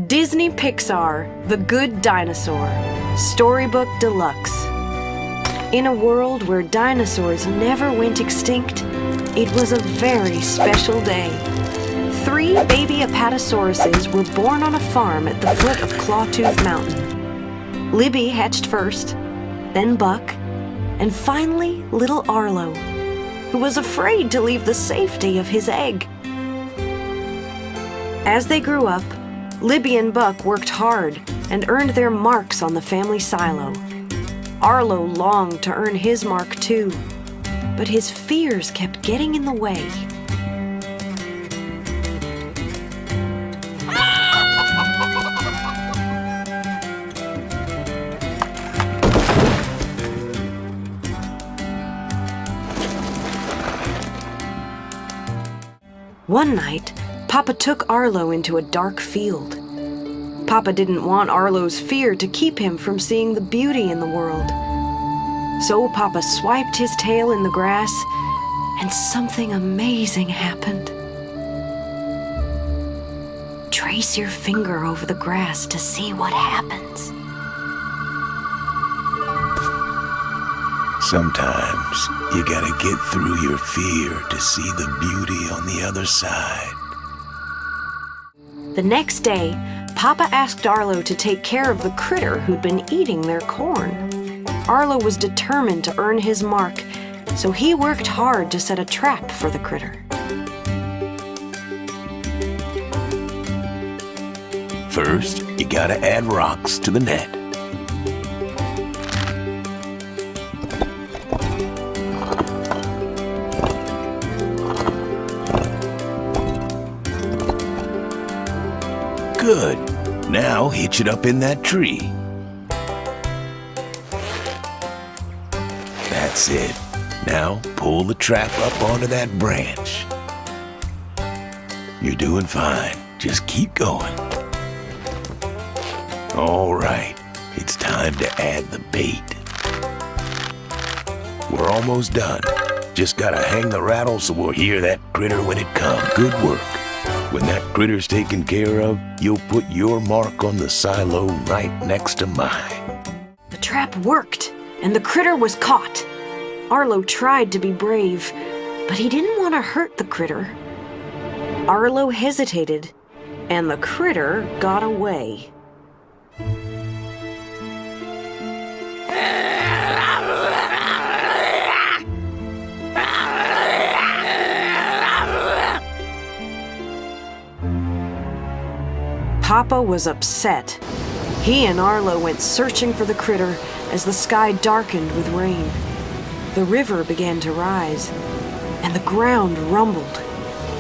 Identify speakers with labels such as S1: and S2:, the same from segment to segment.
S1: Disney Pixar, The Good Dinosaur, Storybook Deluxe. In a world where dinosaurs never went extinct, it was a very special day. 3 baby apatosauruses were born on a farm at the foot of Clawtooth Mountain. Libby hatched first, then Buck, and finally little Arlo, who was afraid to leave the safety of his egg. As they grew up, Libby and Buck worked hard and earned their marks on the family silo. Arlo longed to earn his mark too, but his fears kept getting in the way. One night, Papa took Arlo into a dark field. Papa didn't want Arlo's fear to keep him from seeing the beauty in the world. So Papa swiped his tail in the grass, and something amazing happened. Trace your finger over the grass to see what happens.
S2: Sometimes you gotta get through your fear to see the beauty on the other side.
S1: The next day, Papa asked Arlo to take care of the critter who'd been eating their corn. Arlo was determined to earn his mark, so he worked hard to set a trap for the critter.
S2: First, you gotta add rocks to the net. Good. Now hitch it up in that tree. That's it. Now pull the trap up onto that branch. You're doing fine. Just keep going. All right. It's time to add the bait. We're almost done. Just gotta hang the rattle so we'll hear that critter when it comes. Good work. When that critter's taken care of, you'll put your mark on the silo right next to mine.
S1: The trap worked, and the critter was caught. Arlo tried to be brave, but he didn't want to hurt the critter. Arlo hesitated, and the critter got away. Papa was upset. He and Arlo went searching for the critter as the sky darkened with rain. The river began to rise, and the ground rumbled.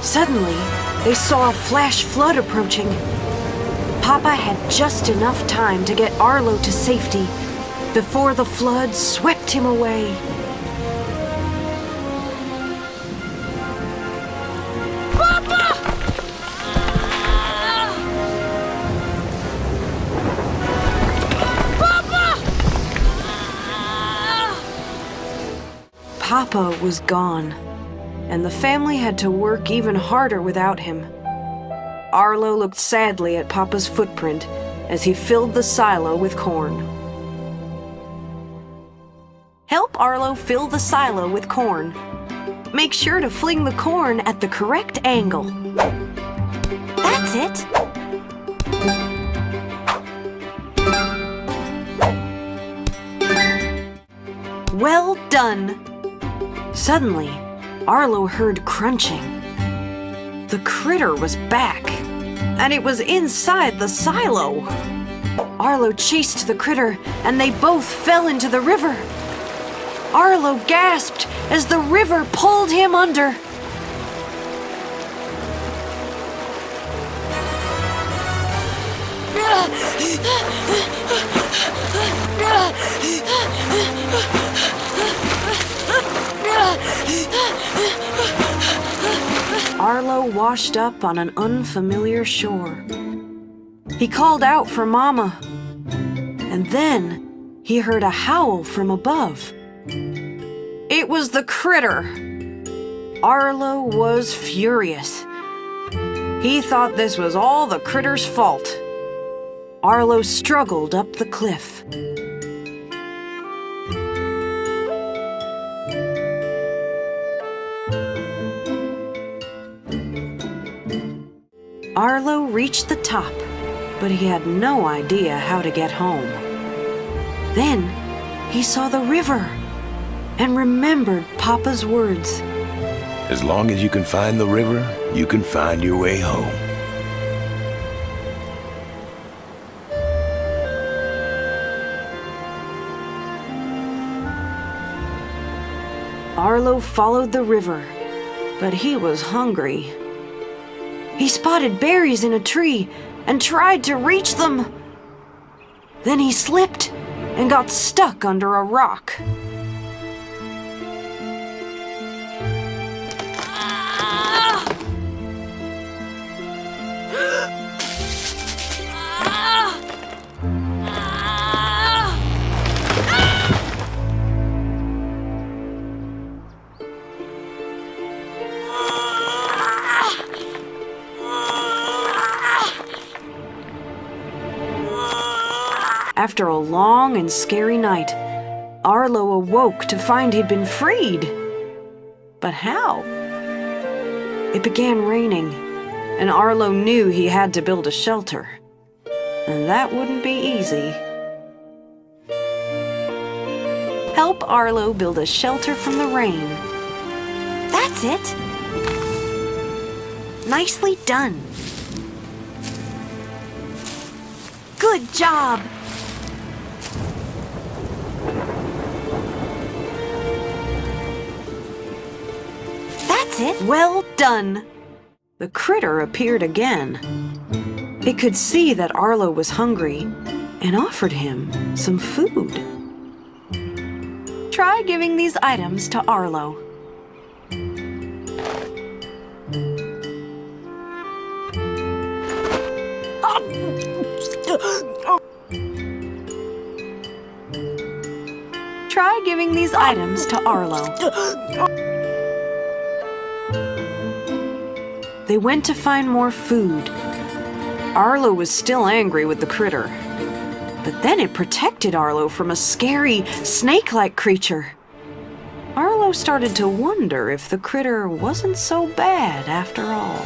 S1: Suddenly, they saw a flash flood approaching. Papa had just enough time to get Arlo to safety before the flood swept him away. Papa was gone, and the family had to work even harder without him. Arlo looked sadly at Papa's footprint as he filled the silo with corn. Help Arlo fill the silo with corn. Make sure to fling the corn at the correct angle. That's it. Well done. Suddenly, Arlo heard crunching. The critter was back, and it was inside the silo. Arlo chased the critter, and they both fell into the river. Arlo gasped as the river pulled him under. Arlo washed up on an unfamiliar shore. He called out for Mama, and then he heard a howl from above. It was the critter. Arlo was furious. He thought this was all the critter's fault. Arlo struggled up the cliff. Arlo reached the top, but he had no idea how to get home. Then he saw the river and remembered Papa's words.
S2: As long as you can find the river, you can find your way home.
S1: Arlo followed the river, but he was hungry. He spotted berries in a tree and tried to reach them. Then he slipped and got stuck under a rock. After a long and scary night, Arlo awoke to find he'd been freed. But how? It began raining, and Arlo knew he had to build a shelter. And that wouldn't be easy. Help Arlo build a shelter from the rain. That's it. Nicely done. Good job. That's it. Well done. The critter appeared again. It could see that Arlo was hungry and offered him some food. Try giving these items to Arlo. Try giving these items to Arlo. They went to find more food. Arlo was still angry with the critter, but then it protected Arlo from a scary, snake-like creature. Arlo started to wonder if the critter wasn't so bad after all.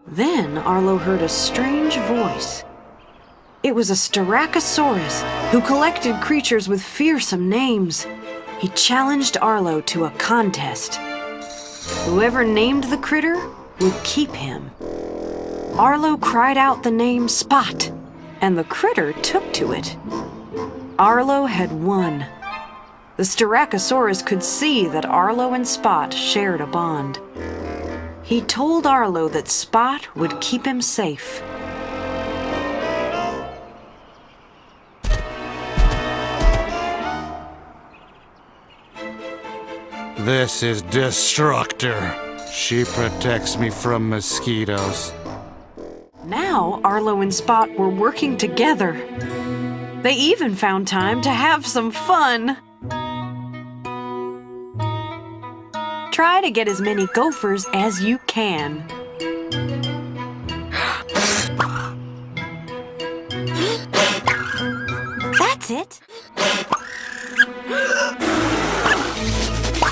S1: Then Arlo heard a strange voice. It was a Styracosaurus who collected creatures with fearsome names. He challenged Arlo to a contest. Whoever named the critter would keep him. Arlo cried out the name Spot, and the critter took to it. Arlo had won. The Styracosaurus could see that Arlo and Spot shared a bond. He told Arlo that Spot would keep him safe.
S3: This is Destructor. She protects me from mosquitoes.
S1: Now Arlo and Spot were working together. They even found time to have some fun. Try to get as many gophers as you can. That's it.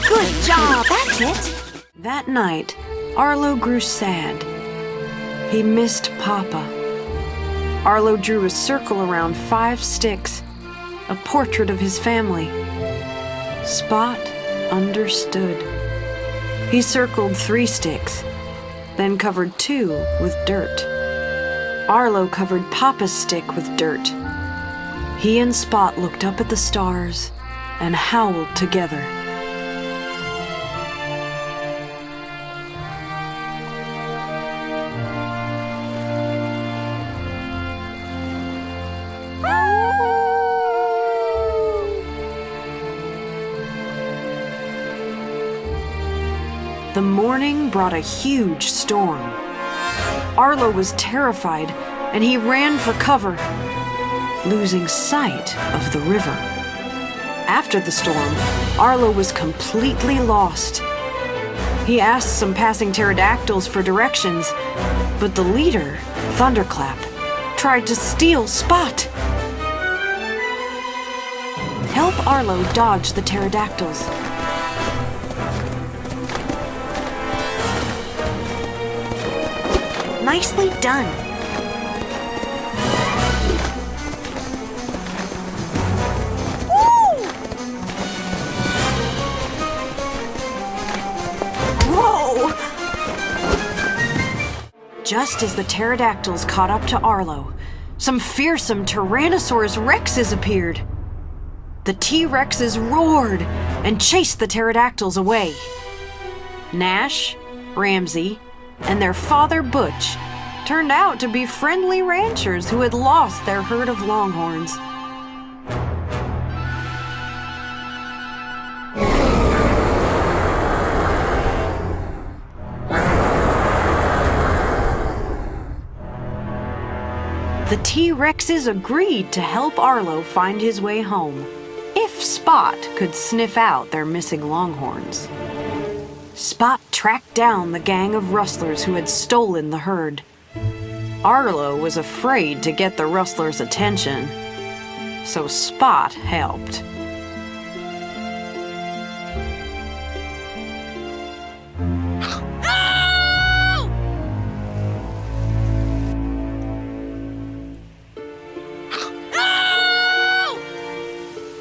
S1: Good job, that's it. That night, Arlo grew sad. He missed Papa. Arlo drew a circle around 5 sticks, a portrait of his family. Spot understood. He circled 3 sticks, then covered 2 with dirt. Arlo covered Papa's stick with dirt. He and Spot looked up at the stars and howled together. The morning brought a huge storm. Arlo was terrified, and he ran for cover, losing sight of the river. After the storm, Arlo was completely lost. He asked some passing pterodactyls for directions, but the leader, Thunderclap, tried to steal Spot. Help Arlo dodge the pterodactyls. Nicely done. Woo! Whoa! Just as the pterodactyls caught up to Arlo, some fearsome Tyrannosaurus Rexes appeared. The T-Rexes roared and chased the pterodactyls away. Nash, Ramsey, and their father Butch turned out to be friendly ranchers who had lost their herd of longhorns. The T-Rexes agreed to help Arlo find his way home, if Spot could sniff out their missing longhorns. Spot tracked down the gang of rustlers who had stolen the herd. Arlo was afraid to get the rustlers' attention, so Spot helped.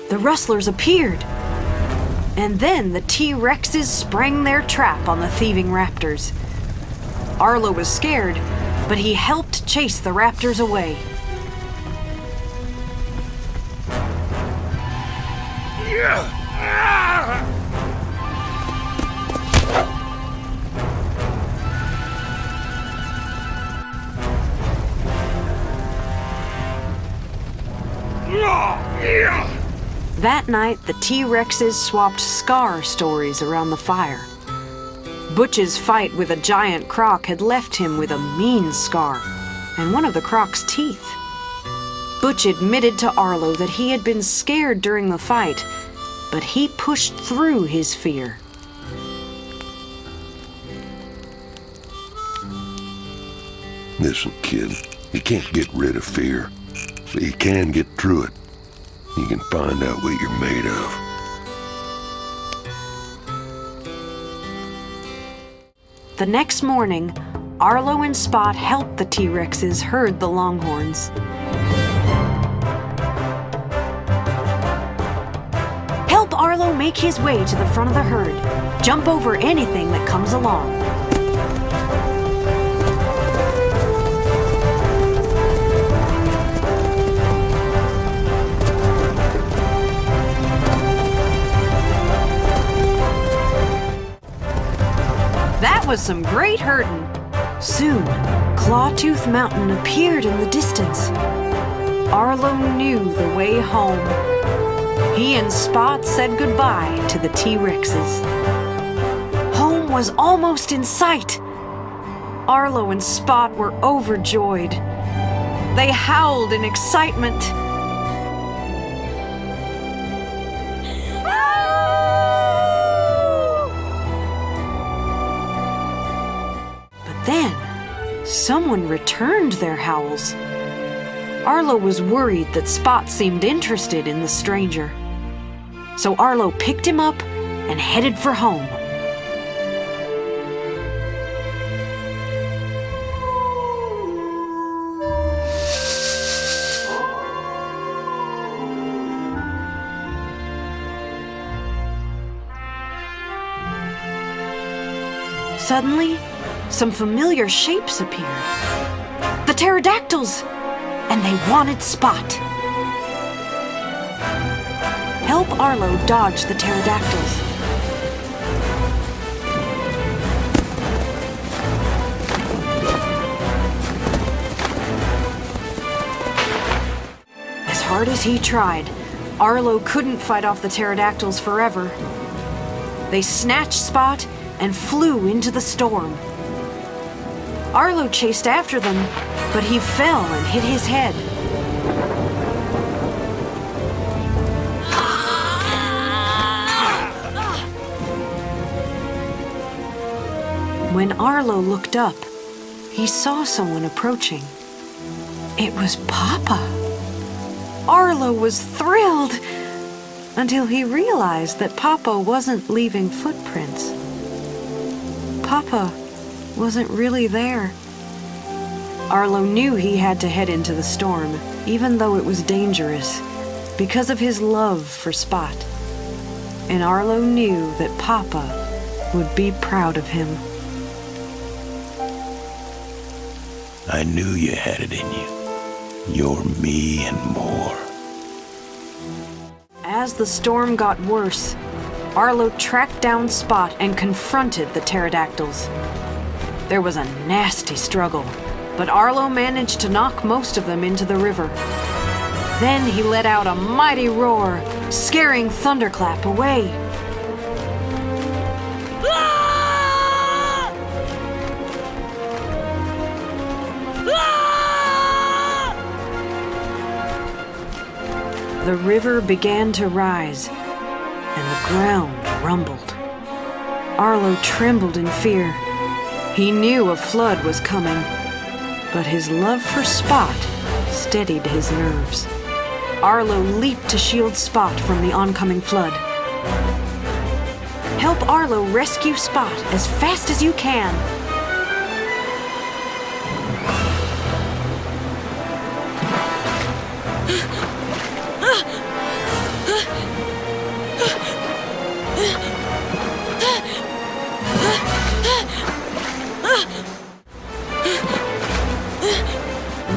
S1: The rustlers appeared, and then the T-Rexes sprang their trap on the thieving raptors. Arlo was scared, but he helped chase the raptors away. That night, the T-Rexes swapped scar stories around the fire. Butch's fight with a giant croc had left him with a mean scar, and one of the croc's teeth. Butch admitted to Arlo that he had been scared during the fight, but he pushed through his fear.
S2: Listen, kid, you can't get rid of fear, but you can get through it. You can find out what you're made of.
S1: The next morning, Arlo and Spot helped the T-Rexes herd the longhorns. Help Arlo make his way to the front of the herd. Jump over anything that comes along. That was some great herding. Soon, Clawtooth Mountain appeared in the distance. Arlo knew the way home. He and Spot said goodbye to the T-Rexes. Home was almost in sight. Arlo and Spot were overjoyed. They howled in excitement. Then, someone returned their howls. Arlo was worried that Spot seemed interested in the stranger. So Arlo picked him up and headed for home. Suddenly, some familiar shapes appeared. The pterodactyls! And they wanted Spot. Help Arlo dodge the pterodactyls. As hard as he tried, Arlo couldn't fight off the pterodactyls forever. They snatched Spot and flew into the storm. Arlo chased after them, but he fell and hit his head. When Arlo looked up, he saw someone approaching. It was Papa. Arlo was thrilled until he realized that Papa wasn't leaving footprints. Papa wasn't really there. Arlo knew he had to head into the storm, even though it was dangerous, because of his love for Spot. And Arlo knew that Papa would be proud of him.
S2: I knew you had it in you. You're me and more.
S1: As the storm got worse, Arlo tracked down Spot and confronted the pterodactyls. There was a nasty struggle, but Arlo managed to knock most of them into the river. Then he let out a mighty roar, scaring Thunderclap away. The river began to rise, and the ground rumbled. Arlo trembled in fear. He knew a flood was coming, but his love for Spot steadied his nerves. Arlo leaped to shield Spot from the oncoming flood. Help Arlo rescue Spot as fast as you can.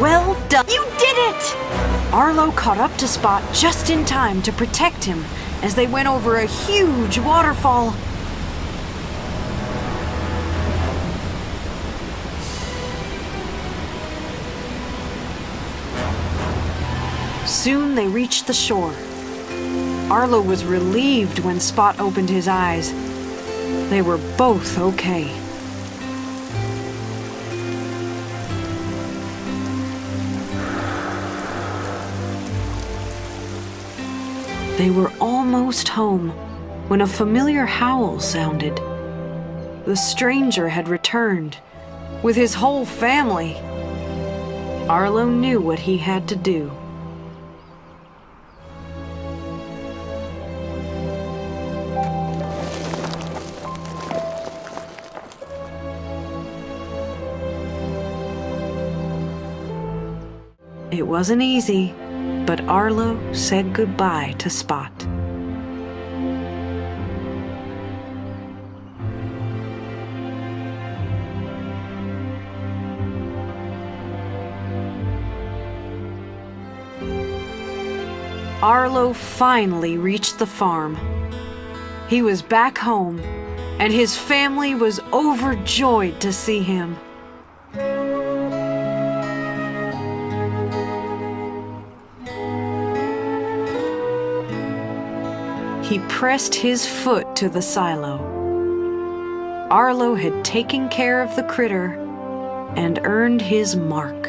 S1: Well done! You did it! Arlo caught up to Spot just in time to protect him as they went over a huge waterfall. Soon they reached the shore. Arlo was relieved when Spot opened his eyes. They were both okay. They were almost home when a familiar howl sounded. The stranger had returned with his whole family. Arlo knew what he had to do. It wasn't easy, but Arlo said goodbye to Spot. Arlo finally reached the farm. He was back home, and his family was overjoyed to see him. He pressed his foot to the silo. Arlo had taken care of the critter and earned his mark.